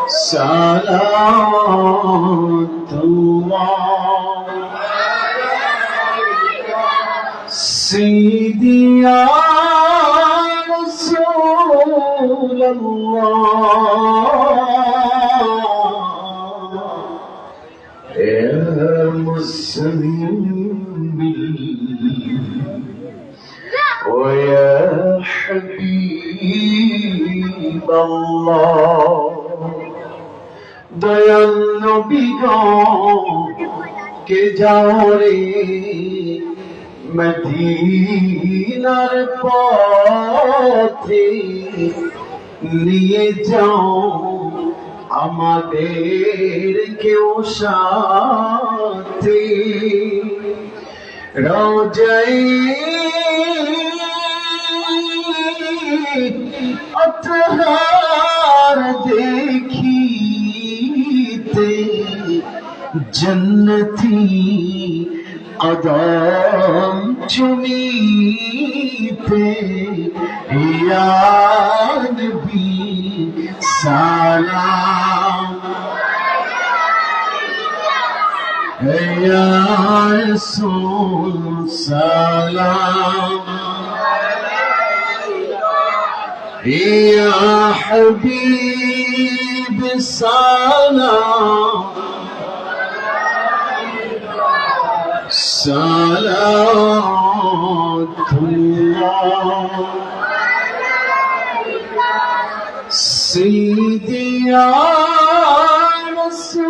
Salatullah Sayyidi ya Rasulallah Ya Muslimin wa ya Habib Allah Dayal নবী গো কে যাও রে মদিনার পথে নিয়ে যাও আমাদের কেউ সাথে রোজাই আতহার দেখি जन्नती कदम चुमीते या नबी सलाम या रसूल सलाम या हबीब सलाम Salatullah Sayyidi ya Rasulallah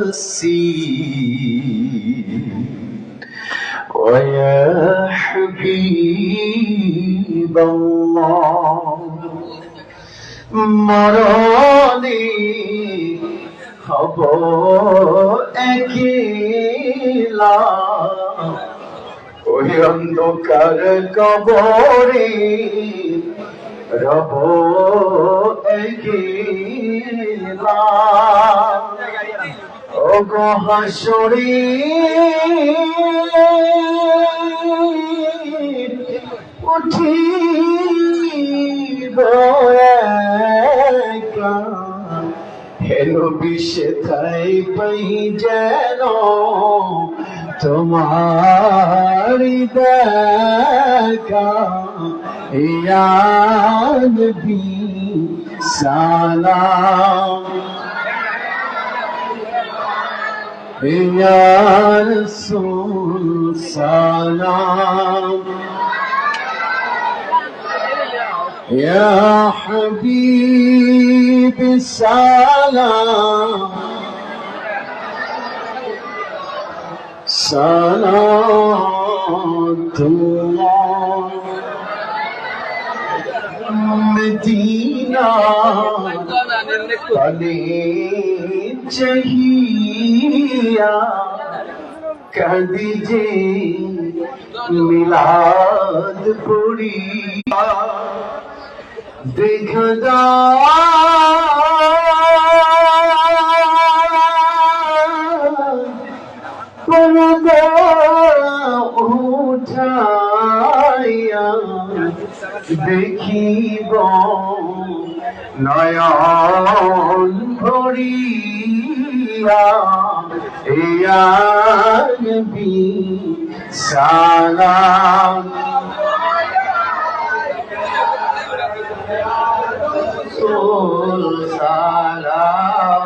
Yasin wa ya Habib Allah মরণে হব একলা ওই অন্ধকার কবরে রব একলা ও গো হাসরে উঠি হেলো বিশ্বে তাই পাই যেন তোমারি দেখা ইয়া নবী সালাম ইয়া রাসূল সালাম يا حبيب السلام صلاة الله مدينة قليل جهية كدجي ميلاد پوريا देखदा पर्दा उठाया দেখিব নয়ন ভরিয়া ইয়া নবী সালাম salam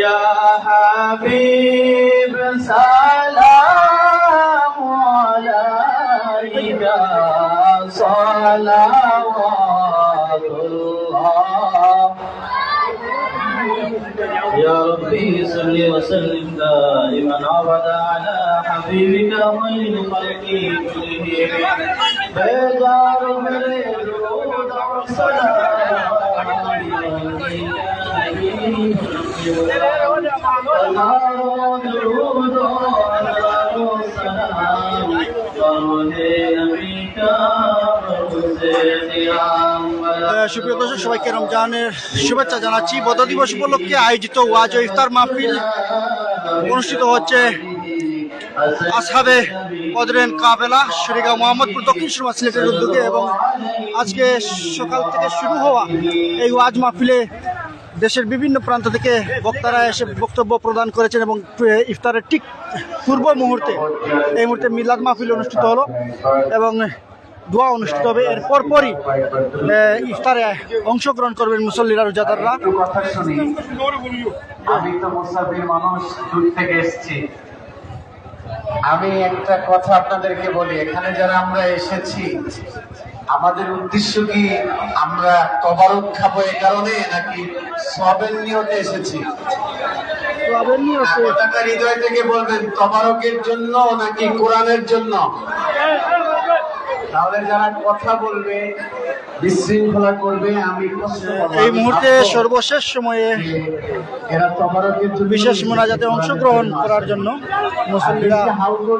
ya habib salam alayka salawatullah ya rabbi salli wa sallim daiman abada ala habibika khairil khalqi kullihim बेदार मेरे रोद और सलाम नबी का সুপ্রিয় দর্শক, সবাইকে রমজানের শুভেচ্ছা জানাচ্ছি। বদ দিবস উপলক্ষে আয়োজিত ওয়াজ ও ইফতার মাহফিল অনুষ্ঠিত হচ্ছে আসহাবে বদরেন কাফেলা শরীগাঁও মোহাম্মদপুর দক্ষিণ সুরমা সিলেটের উদ্যোগে। এবং আজকে সকাল থেকে শুরু হওয়া এই ওয়াজ মাহফিলে দেশের বিভিন্ন প্রান্ত থেকে বক্তারা এসে বক্তব্য প্রদান করেছেন এবং ইফতারের ঠিক পূর্ব মুহূর্তে এই মুহূর্তে মিলাদ মাহফিল অনুষ্ঠিত হলো এবং দোয়া অনুষ্ঠিত হবে। এর পরপরই ইফতারে অংশগ্রহণ করবেন মুসল্লিরা, রোজাদাররা। আমি তো মুসাফির মানুষ, দূর থেকে এসেছি। আমি একটা কথা আপনাদেরকে বলি, এখানে যারা আমরা এসেছি আমাদের উদ্দেশ্য কি আমরা তবারক খাবো এই কারণে, নাকি সবের নিয়তে এসেছি? হৃদয় থেকে বলবেন তবারকের জন্য নাকি কোরআনের জন্য? তাহলে যারা কথা বলবে, বিশৃঙ্খলা করবে, আমি এই মুহূর্তে সর্বশেষ সময়ে এরা তবারকের জন্য বিশেষ মোনাজাতে অংশগ্রহণ করার জন্য মুসল্লিরা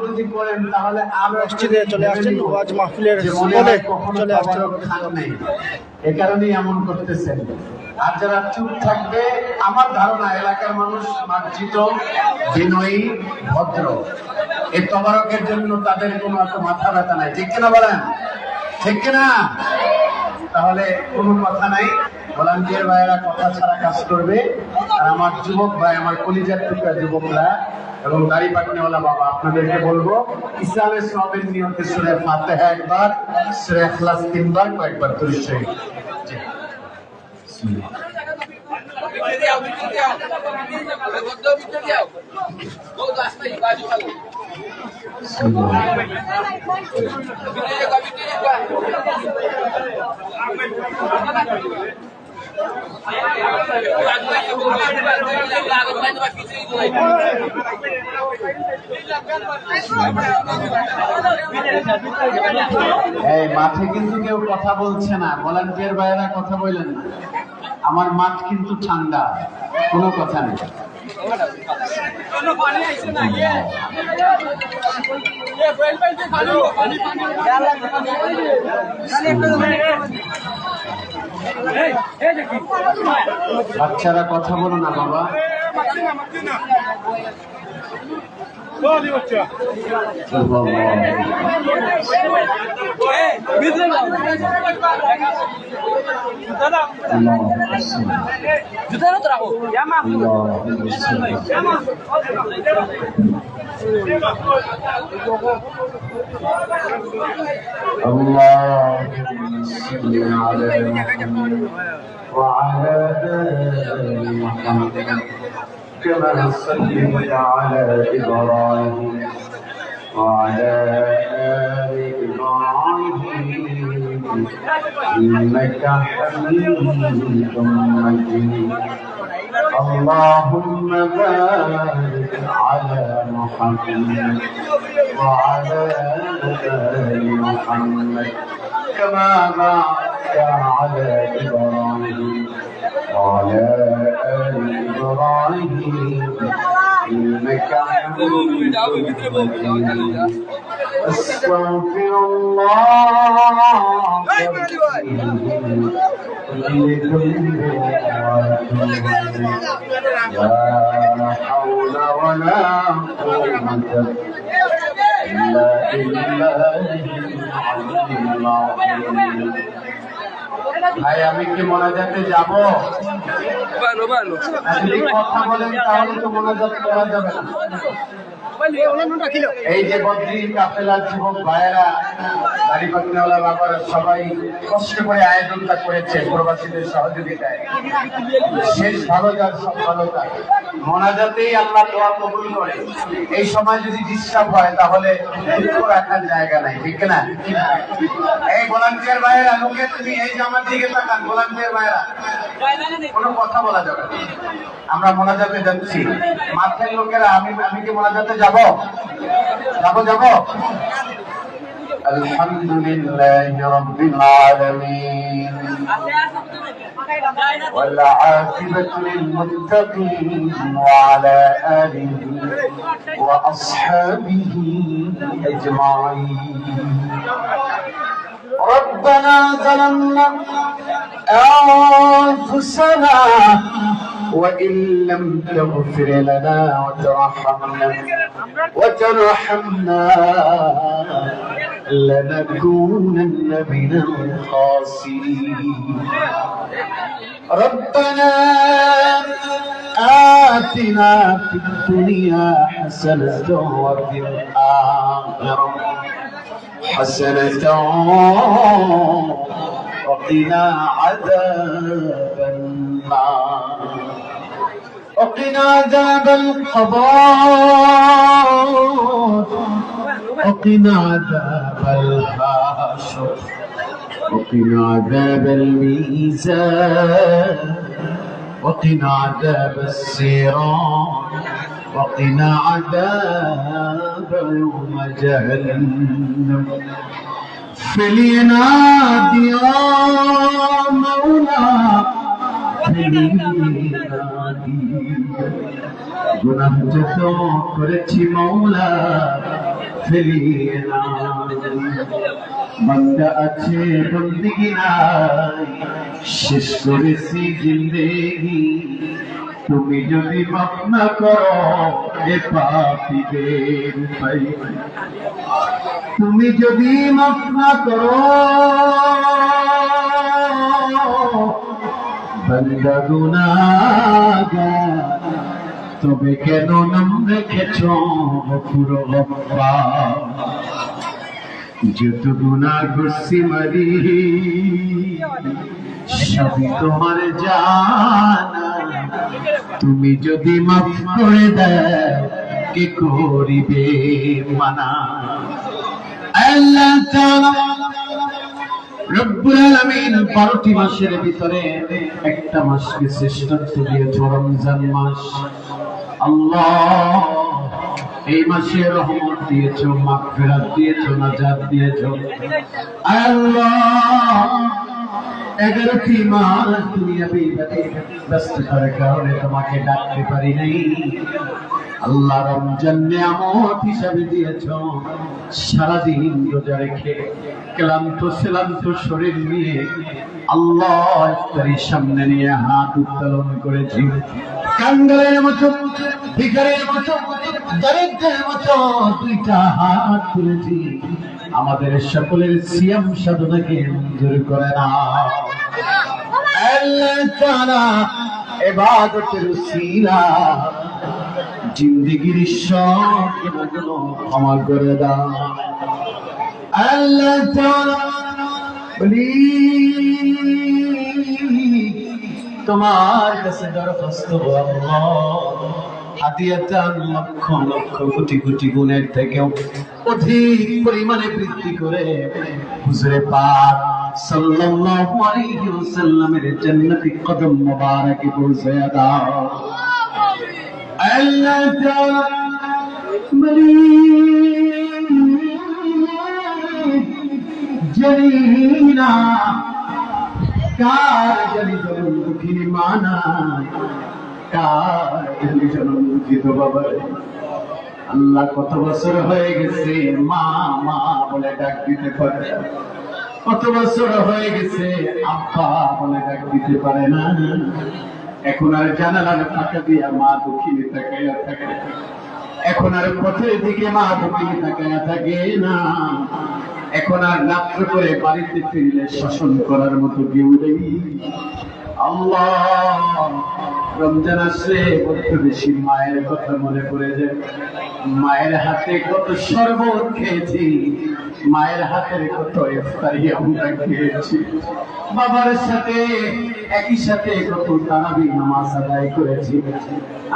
যদি করেন তাহলে মসজিদে চলে আসছেন, ওয়াজ মাহফিলের স্থলে চলে আসছেন। এ কারণেই এমন করতেছেন। আর যারা চুপ থাকবে, আমার ধারণা এলাকার মানুষ মার্জিত, বিনয়ী, ভদ্র। এই তবারকের জন্য তাদের কোনো এত মাথা ব্যথা নাই, ঠিক কিনা বলেন? ঠিক কিনা? তাহলে কোনো কথা নাই, ভলান্টিয়ার ভাইয়েরা কথা ছাড়া কাজ করবে। আর আমার যুবক ভাই, আমার কলিজার টুকরা যুবকরা এবং দাড়ি পাকনেওয়ালা বাবা, আপনাদেরকে বলবো ইসলামের সবের নিয়তে সূরা ফাতিহা একবার, সূরা ইখলাস 3 বার, কয়েকবার দুরূদ শরীফ। এই মাঠে কিন্তু কেউ কথা বলছে না, ভলান্টিয়ার ভাইয়েরা কথা বললেন না। আমার মাঠ কিন্তু ঠান্ডা, কোনো কথা নেই। বাচ্চারা কথা বলো না বাবা। اللهم صل على محمد وعلى آل محمد كما صليت على إبراهيم وعلى آل إبراهيم إنك حميد مجيد. اللهم بارك على محمد وعلى آل محمد كما باركت على إبراهيم وعلى آل إبراهيم إنك حميد مجيد. أستغفر الله لا حول ولا قوة إلا بالله العلي العظيم. ভাই, আমি কি মোনাজাতে যাব? যদি কথা বলেন তাহলে তো মোনাজাত করা যাবে না। এই যে বদ্রি কাফেলার যুবক ভাইয়েরা, দাড়ি পাকনেওয়ালা বাবারা সবাই কষ্ট করে আয়োজনটা করেছে প্রবাসীদের সহযোগিতায়। শেষ ভালো যার সব ভালো তার, মোনাজাতেই আল্লাহ দোয়া কবুল করে। এই সময় যদি ডিস্টার্ব হয় তাহলে দুঃখ রাখার জায়গা নাই, ঠিক না? এই ভলান্টিয়ার ভাইয়েরা, লোকে তুমি এই যে আমার দিকে তাকান, ভলান্টিয়ার ভাইয়েরা কোনো কথা বলা যাবে না। আমরা মোনাজাতে যাচ্ছি, মাঠের লোকেরা আমি কি মোনাজাতে যাব? আলহামদুলিল্লাহি রাব্বিল আলামিন ওয়াল আকিবাতু লিল মুত্তাকিন ওয়া আলা আলিহি ওয়া আসহাবিহি আজমাইন। ربنا ظلمنا أنفسنا وإن لم تغفر لنا وترحمنا لنكونن من الخاسرين ربنا آتنا في الدنيا حسنة وفي الآخرة حسنة وقنا عذاب النار وقنا عذاب القبر وقنا عذاب الحشر وقنا عذاب الميزان وقنا عذاب الصراط وقنا عذاب يوم جهنم فلينادي يا مولا فلينادي গুনাহ যত করেছি মওলা ফেলিয়ে বান্দা আছে বন্দিগি নাই শেষ করেছি জিন্দেগি তুমি যদি মাফ না করো এ পাপীদের ভাই তুমি যদি মাফ না করো বান্দা গুনাহগার তবে কেন নাম রেখেছ পুরো গফফা যত গুনাহ করছি মারি সবই তোমার জানা তুমি যদি মাফ করে দাও কে করিবে মানা আল্লাহ তাআলা রব্বুল আলামিন 12টি মাসের ভিতরে একটা মাসকে শ্রেষ্ঠত্ব দিয়েছে রমজান মাস আল্লাহ এই মাসে রহমত দিয়েছো মাগফিরাত দিয়েছো নাজাত দিয়েছো আল্লাহ 11টি মাস দুনিয়াবি ব্যস্ততার কারণে তোমাকে ডাকতে পারি নাই আল্লাহ রমজান নিয়ামত হিসাবে দিয়েছো সারাদিন রোজা রেখে ক্লান্ত শ্রান্ত শরীর নিয়ে আল্লাহ ইফতারির সামনে নিয়ে হাত উত্তোলন করেছি কাঙ্গালের মতো ভিখারির মতো দরিদ্রের মতো দুইটা হাত তুলেছি আমাদের সকলের সিয়াম সাধনাকে মঞ্জুর করে নাও আল্লাহ তাআলা ইবাদতের উসিলা জিন্দেগির সব গুনাহগুলো ক্ষমা করে দাও আল্লাহ তাআলা বলি তোমার কাছে দরখাস্ত আল্লাহ হাদিয়াতান লক্ষ লক্ষ কোটি কোটি গুণের থেকেও অধিক পরিমাণে বৃদ্ধি করে হুজুরে পাক সাল্লাল্লাহু আলাইহি ওয়াসাল্লামের জান্নাতি কদম মোবারকে পৌঁছে দাও আল্লাহ তাআলা জরিনা কার জলি জনম দুঃখিনী মানা কার জলি জনম দুঃখিত বাবা আল্লাহ কত বছর হয়ে গেছে মা মা বলে ডাক দিতে পারে কত বছর হয়ে গেছে আব্বা বলে ডাক দিতে পারে না এখন আর জানালার ফাঁকা দিয়া মা দুঃখিনী তাকাইয়া থাকে এখন আর পথের দিকে মা দুঃখিনী তাকাইয়া থাকে না এখন আর রাত্র করে বাড়িতে ফিরলে শাসন করার মতো কেউ নেই আল্লাহ রমজান আসলে কত বেশি মায়ের কথা মনে পড়ে যায় মায়ের হাতে কত শরবত খেয়েছি মায়ের হাতের কত ইফতারি আমরা খেয়েছি বাবার সাথে একই সাথে কত তারাবি নামাজ আদায় করেছি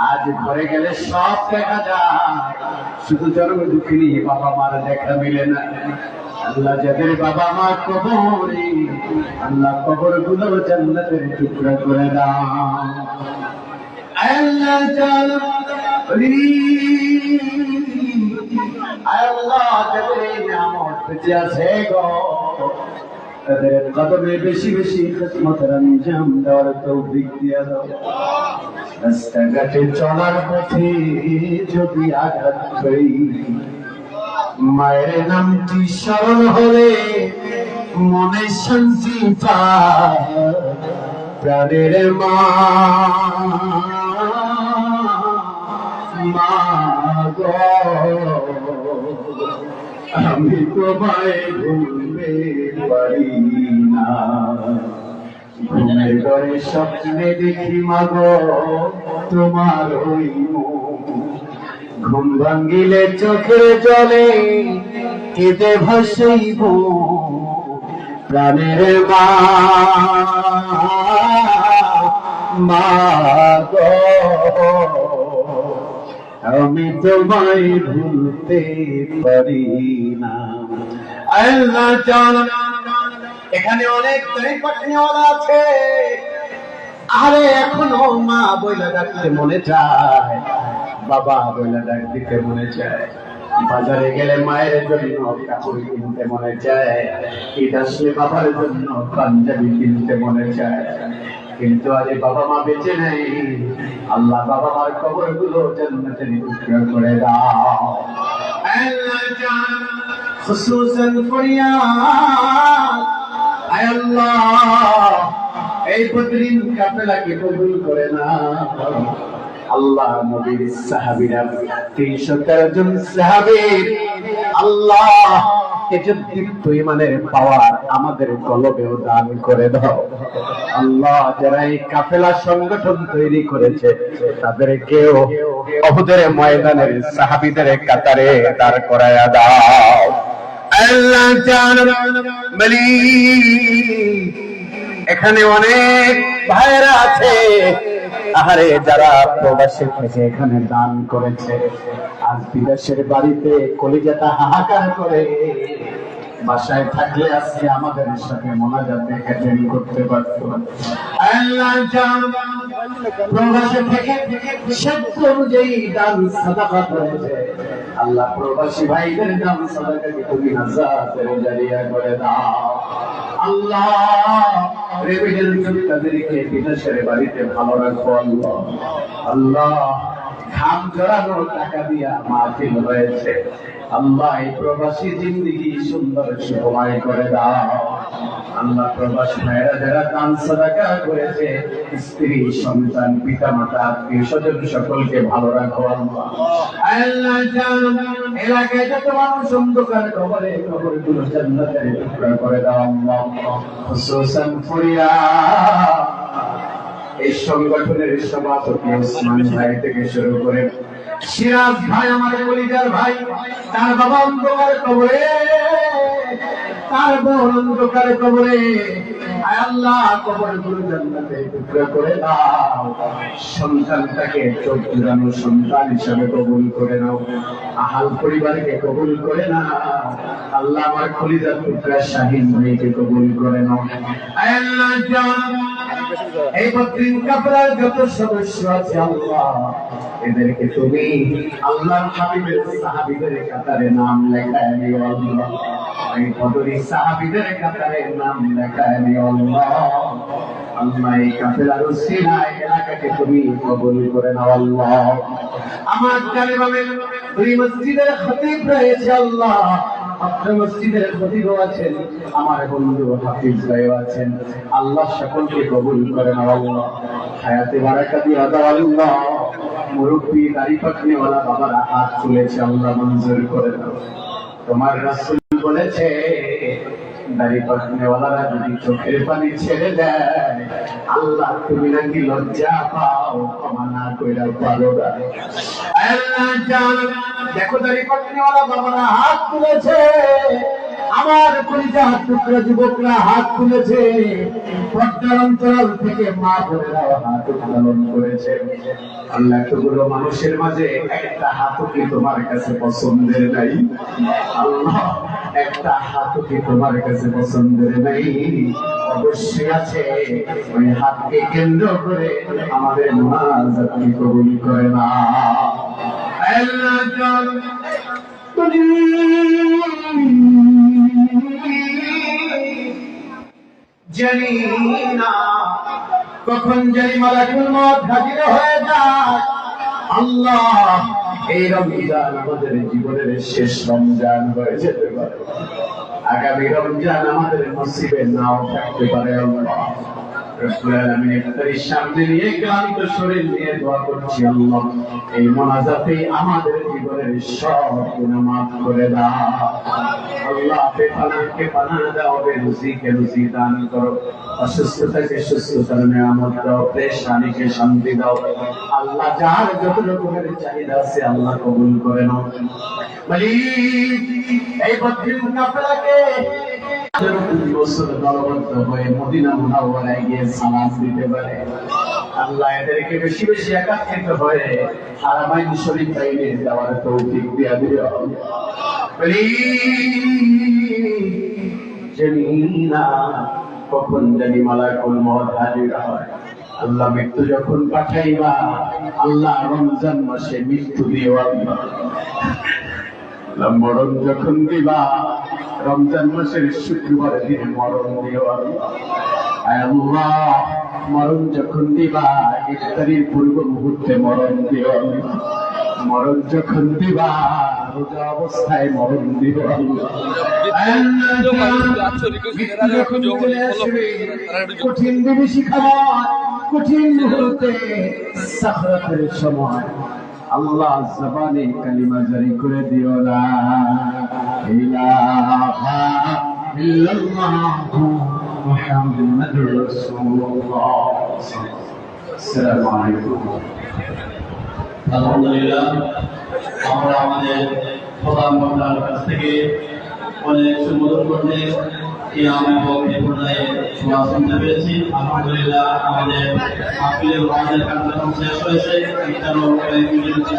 আজ ঘরে গেলে সব দেখা যায় শুধু জন্ম দুঃখিনী বাবা মার দেখা মিলে না আল্লাহ যাদের বাবা মা কবরে আল্লাহ কবর গুলো জান্নাতের টুকরা করে দাও আল্লাহ তাআলা আল্লাহ যাদের নিয়ামত বেঁচে আছে গো তাদের কদমে বেশি বেশি খিদমতের আঞ্জাম দেওয়ার তৌফিক দিয়ে দাও রাস্তাঘাটে চলার পথে যদি আঘাত করি মায়ের নামটি স্মরণ হলে মনে শান্তি পায় প্রাণের মা মা গো আমি তোমায় ভুলতে পারি না ঘুমের ঘরে স্বপ্নে দেখি মাগো তোমার ওই মুখ ঘুম ভাঙ্গিলে চোখের জলে কেঁদে ভাসাইব প্রাণের মা মা গো আমি তোমায় ভুলতে পারি না। আল্লাহ জানা এখানে অনেক তরিকতওয়ালা আছে, আরে এখনো মা বইলা ডাকতে মনে চায়, বাবা বইলা ডাক দিতে মনে চায়, বাজারে গেলে মায়ের জন্য কাপড় কিনতে মনে চায়, ঈদ আসলে বাবার জন্য পাঞ্জাবি কিনতে মনে চায়, কিন্তু আজ বাবা মা বেঁচে নেই। আল্লাহ বাবা মার কবর গুলো জান্নাতের টুকরা করে দাও। আল্লাহ জান খুসুসান ফরিয়াদ, আয় আল্লাহ এই বদরিন কাফেলাকে কবুল করে না। আল্লাহ নবীর সাহাবীরা 313 জন সাহাবী, আল্লাহ এজদীপ্ত ঈমানের পাওয়ার আমাদের কলবেও দান করে দাও। আল্লাহ যারা এই কাফেলা সংগঠন তৈরি করেছে তাদেরকেও উহুদের ময়দানের সাহাবীদের কাতারে দাঁড় করায়া দাও। আল্লাহ জানা মালিক এখানে অনেক ভাইরা আছে, আহারে যারা প্রবাসী থেকে এখানে দান করেছে, আজ বিদেশের বাড়িতে কলিজাটা হাহাকার করে, বাসায় থাকলে আজকে আমাদের সাথে মোনাজাতে অ্যাটেন্ড করতে পারতো। আল্লাহ জানা প্রবাসী থেকে শর্ত অনুযায়ী দান সাদাকা করেছে, আল্লাহ প্রবাসী ভাইদের দান সাদাকাকে তুমি নাজাতের জারিয়া করে দাও। আল্লাহ রেমিটেন্স তাদেরকে বিদেশের বাড়িতে ভালো রাখো। আল্লাহ আল্লাহ ঘাম জড়ানো টাকা দিয়া মাহফিল হয়েছে, আল্লাহ এই প্রবাসী জিন্দেগি সুন্দর সুখময় করে দাও। আল্লাহ প্রবাসী ভাইরা যারা দান সাদাকা করেছে, স্ত্রী সন্তান পিতা মাতা আত্মীয় স্বজন সকলকে ভালো রাখো। আল্লাহ আল্লাহ জানা এলাকায় যত মানুষ অন্ধকার কবরে, কবরগুলো জান্নাতের টুকরা করে দাও। আল্লাহ খুসুসান ফরিয়াদ এই সংগঠনের সভাপতি ওসমান ভাই থেকে শুরু করে সিরাজ ভাই, আমার কলিজার ভাই, তার বাবা অন্ধকার কবরে, তার বোন অন্ধকার কবরে, আয় আল্লাহ কবরগুলো জান্নাতে টুকরা করে দাও। সন্তানটাকে চোখ জুড়ানো সন্তান হিসাবে কবুল করে নাও, আহাল পরিবারকে কবুল করে নাও। আল্লাহ আমার কলিজার টুকরা শাহিন ভাইকে কবুল করে নাও। আয় আল্লাহ জানা এই বদরিন কাফেলার যত সদস্য আছে, আল্লাহ এদেরকে তুমি আল্লাহর হাবিবের সাহাবীদের কাতারে নাম লেখায় নিও। আল্লাহ এই বদরি সাহাবীদের কাতারে নাম লেখায় নিও। আল্লাহ আল্লাহ এই কাফেলার উসিলায় এলাকাকে তুমি কবুল করে নাও। আল্লাহ আমার জানেভাবে দুই মসজিদের খতিব রয়েছে, আল্লাহ আপনার মসজিদের খতিব আছেন, আমার বন্ধু হাফিজ ভাইও আছেন, আল্লাহ সকলকে কবুল করে নাও। আল্লাহ হায়াতে বারাকা দিয়ে দাও। আল্লাহ মুরব্বী দাড়ি পাকনিওয়ালা বাবারা হাত তুলেছে, আল্লাহ মঞ্জুর করে দাও। তোমার রাসূল বলেছে দাড়ি পাকনিওয়ালারা যদি চোখের পানি ছেড়ে দেয়, আল্লাহ তুমি নাকি লজ্জা পাও, ক্ষমা না কইরা পারো না। আল্লাহ জানা দেখো দাড়ি পাকনিওয়ালা বাবারা হাত তুলেছে, আমার কলিজার টুকরা যুবকরা হাত তুলেছে, পর্দার অন্তরাল থেকে মা বোনেরাও হাত উত্তোলন করেছে। আল্লাহ এতগুলো মানুষের মাঝে একটা হাতও কি তোমার কাছে পছন্দের নাই? আল্লাহ একটা হাতও কি তোমার কাছে পছন্দের নাই? অবশ্যই আছে। ওই হাতকে কেন্দ্র করে আমাদের মুনাজাত কবুল করে না। আল্লাহ জানি না কখন জানি মালাকুল মউত হাজির হয়ে যায়। আল্লাহ এই রমজান আমাদের জীবনের শেষ রমজান হয়ে যেতে পারে। আগামী রমজান আমাদের নসিবে নাও থাকতে পারে আল্লাহ রব্বুল আলামিন ইফতারির সামনে নিয়ে ক্লান্ত শরীর নিয়ে দোয়া করছি আল্লাহ এই মোনাজাতে আমাদের জীবনের সব গুনাহ মাফ করে দাও আল্লাহ বেপানাকে পানা দাও বেরুজিকে রুজি দান করো অসুস্থতাকে সুস্থতার নিয়ামত দাও পেরেশানিকে শান্তি দাও আল্লাহ যার যত রকমের চাহিদা আছে আল্লাহ কবুল করে নাও মালিক এই বদ্রিন কাফেলাকে বছর দলবদ্ধ হয়ে মদিনা মুনাওয়ারায় গিয়ে সালাম দিতে পারে আল্লাহ এদেরকে বেশি বেশি একত্রিত হয়ে হারামাইন শরীফ বাইরে যাওয়ার তৌফিক দিয়া দিও জানি না কখন জানি মালাকুল মউত হাজির হয় আল্লাহ মৃত্যু যখন পাঠাইবা আল্লাহ রমজান মাসে মৃত্যু দিও আল্লাহ মরণ যখন দিবা রমজান মাসের শুক্রবারের দিনে মরণ দিও আল্লাহ মরণ যখন দিবা ইফতারির পূর্ব মুহূর্তে মরণ দিও মরণ যখন দিবা রোজা অবস্থায় মরণ দিও কঠিন বিভীষিকাময় কঠিন মুহূর্তে সাখরাতের সময় আল্লাহ জবানে কালিমা জারি করে দিও লা ইলাহা ইল্লাল্লাহু মুহাম্মাদুর রাসূলুল্লাহ আসসালামু আলাইকুম আলহামদুলিল্লাহ আমরা আমাদের প্রধান বক্তার কাছ থেকে অনেক সুমধুর করতে শুনতে পেরেছি আলহামদুলিল্লাহ আমাদের আপিলের ওয়াজের কার্যক্রম শেষ হয়েছে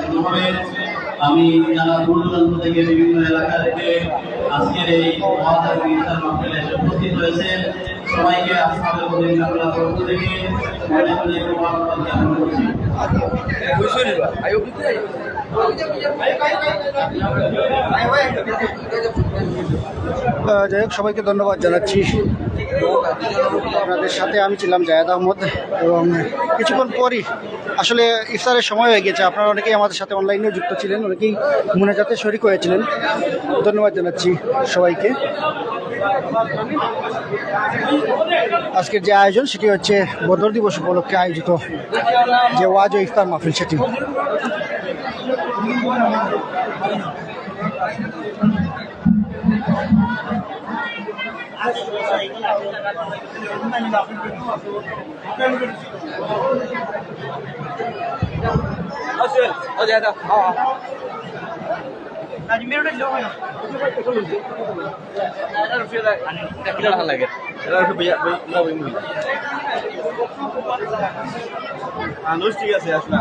শুরু হবে আমি যারা দূর দূরান্ত থেকে বিভিন্ন এলাকা থেকে আজকের এই ওয়াজের ইফতার মাহফিলে এসে উপস্থিত হয়েছে সবাইকে আসসালামু আলাইকুম আপনার পক্ষ থেকে অনেক অনেক ধন্যবাদ জ্ঞাপন করছি যাই হোক সবাইকে ধন্যবাদ জানাচ্ছি আপনাদের সাথে আমি ছিলাম জায়েদ আহমদ এবং কিছুক্ষণ পরই আসলে ইফতারের সময় হয়ে গেছে আপনারা অনেকেই আমাদের সাথে অনলাইনেও যুক্ত ছিলেন অনেকেই মোনাজাতে শরীক হয়েছিলেন ধন্যবাদ জানাচ্ছি সবাইকে আজকের যে আয়োজন সেটি হচ্ছে বদর দিবস উপলক্ষে আয়োজিত যে ওয়াজ ও ইফতার মাহফিল সেটি ঠিক আছে আসলে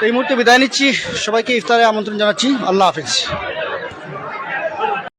এই মুহূর্তে বিদায় নিচ্ছি সবাইকে ইফতারে আমন্ত্রণ জানাচ্ছি আল্লাহ হাফেজ